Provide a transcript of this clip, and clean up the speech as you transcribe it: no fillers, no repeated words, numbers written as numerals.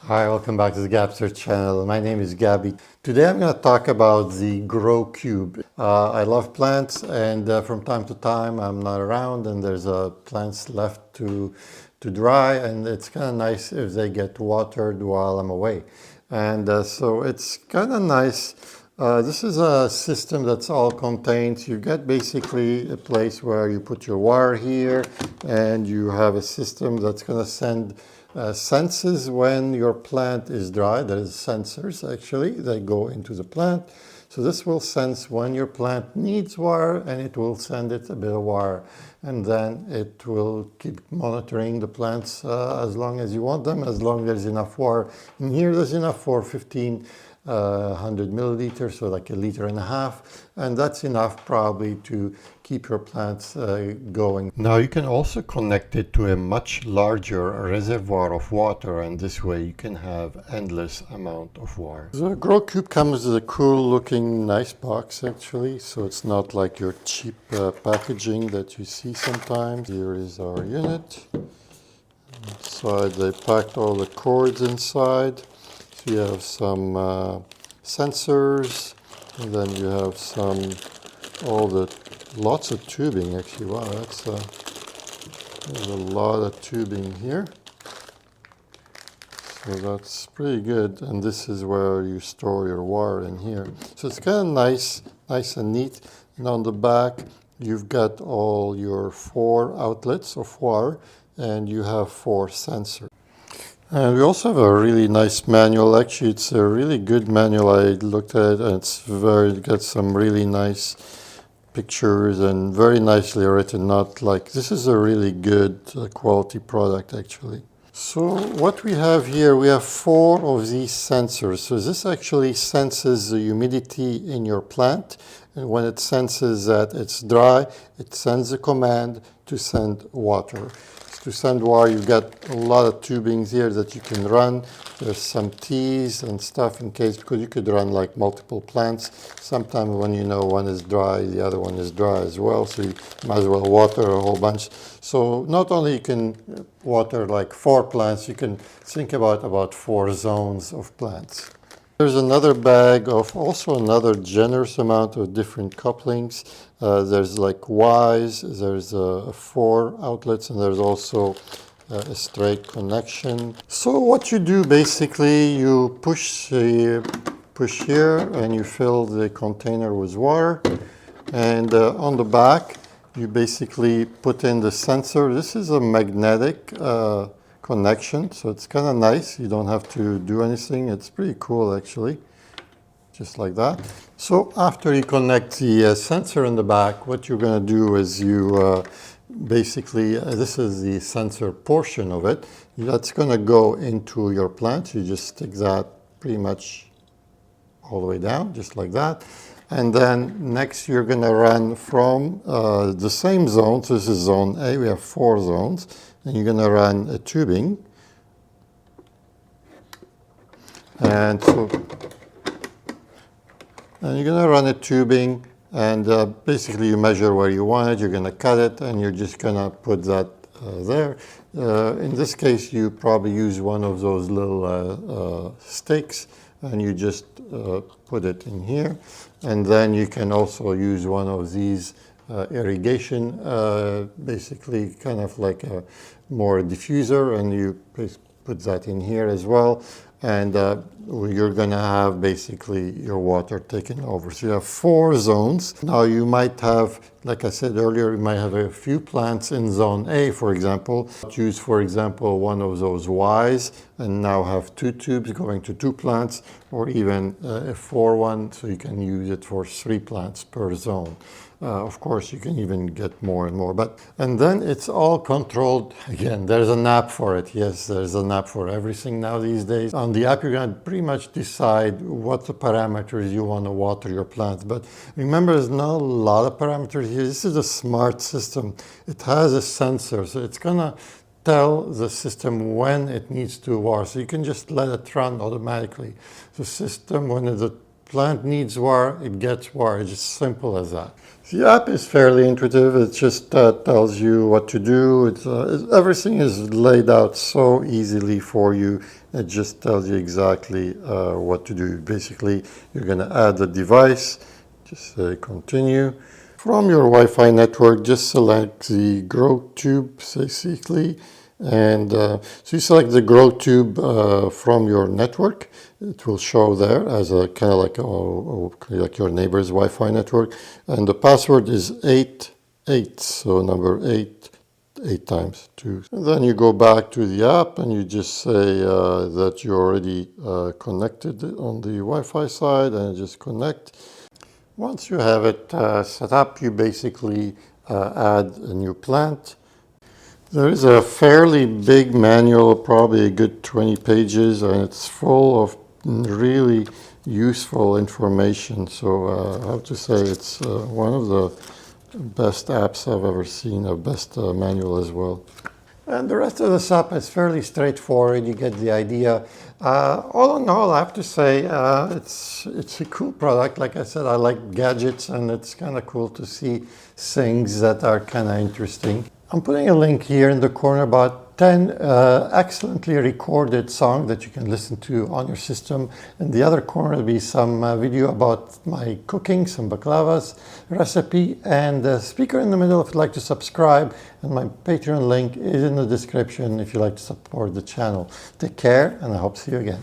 Hi, welcome back to the Gabster channel. My name is Gabby. Today I'm going to talk about the Grow Cube. I love plants, and from time to time I'm not around and there's plants left to dry, and it's kind of nice if they get watered while I'm away. And so it's kind of nice. This is a system that's all contained. You get basically a place where you put your wire here, and you have a system that's going to send senses when your plant is dry. There is sensors actually that go into the plant. So this will sense when your plant needs water, and it will send it a bit of water. And then it will keep monitoring the plants as long as you want them, as long as there's enough water. In here there's enough for 100 milliliters, so like 1.5 liters, and that's enough probably to keep your plants going. Now you can also connect it to a much larger reservoir of water, and this way you can have endless amount of water. The Grow Cube comes with a cool looking nice box actually, so it's not like your cheap packaging that you see sometimes. Here is our unit. Inside they packed all the cords inside. So you have some sensors, and then you have lots of tubing actually. Wow, there's a lot of tubing here. So that's pretty good, and this is where you store your wire in here. So it's kind of nice and neat. And on the back you've got all your 4 outlets of wire, and you have 4 sensors. And we also have a really nice manual. Actually, it's a really good manual. I looked at it, and it got some really nice pictures and very nicely written. Not like, this is a really good quality product actually. So what we have here, we have 4 of these sensors. So this actually senses the humidity in your plant, and when it senses that it's dry, it sends a command to send water. To send water, you've got a lot of tubings here that you can run. There's some tees and stuff in case, because you could run like multiple plants. Sometimes when you know one is dry, the other one is dry as well, so you might as well water a whole bunch. So not only you can water like 4 plants, you can think about 4 zones of plants. There's another bag of also another generous amount of different couplings. There's like Ys, there's 4 outlets, and there's also a straight connection. So what you do basically, you push here and you fill the container with water, and on the back you basically put in the sensor. This is a magnetic connection, so it's kind of nice. You don't have to do anything. It's pretty cool actually, just like that. So after you connect the sensor in the back, what you're going to do is you basically, this is the sensor portion of it. That's going to go into your plant. You just stick that pretty much all the way down, just like that. And then next you're going to run from the same zone. So this is zone A. We have 4 zones. And you're going to run a tubing. And you're going to run a tubing, and basically you measure where you want it. You're going to cut it, and you're just going to put that there. In this case, you probably use one of those little sticks, and you just put it in here. And then you can also use one of these irrigation, basically kind of like a more diffuser, and you put that in here as well. And you're going to have basically your water taken over. So you have 4 zones. Now you might have, like I said earlier, you might have a few plants in zone A, for example. Choose, for example, one of those Ys, and now have 2 tubes going to 2 plants, or even a 4 one, so you can use it for 3 plants per zone. Of course, you can even get more and more. And then it's all controlled. Again, there's an app for it. Yes, there's an app for everything now these days. On the app, you're going to pretty much decide what the parameters you want to water your plants. But remember, there's not a lot of parameters here. This is a smart system. It has a sensor, so it's going to tell the system when it needs to water. So you can just let it run automatically. The system, when the plant needs wire, it gets wire. It's just simple as that. The app is fairly intuitive. It just tells you what to do. Everything is laid out so easily for you. It just tells you exactly what to do. Basically, you're going to add a device. Just say continue. From your Wi-Fi network, just select the grow tube, basically. And so you select the grow tube from your network. It will show there as a kind of like your neighbor's Wi-Fi network. And the password is 88, so number 8, 8 times 2. And then you go back to the app and you just say that you're already connected on the Wi-Fi side, and just connect. Once you have it set up, you basically add a new plant. There is a fairly big manual, probably a good 20 pages, and it's full of really useful information. So I have to say it's one of the best apps I've ever seen, a best manual as well. And the rest of this app is fairly straightforward. You get the idea. All in all, I have to say it's a cool product. Like I said, I like gadgets, and it's kind of cool to see things that are kind of interesting. I'm putting a link here in the corner about 10 excellently recorded songs that you can listen to on your system. In the other corner will be some video about my cooking, some baklavas recipe, and the speaker in the middle if you'd like to subscribe, and my Patreon link is in the description if you'd like to support the channel. Take care, and I hope to see you again.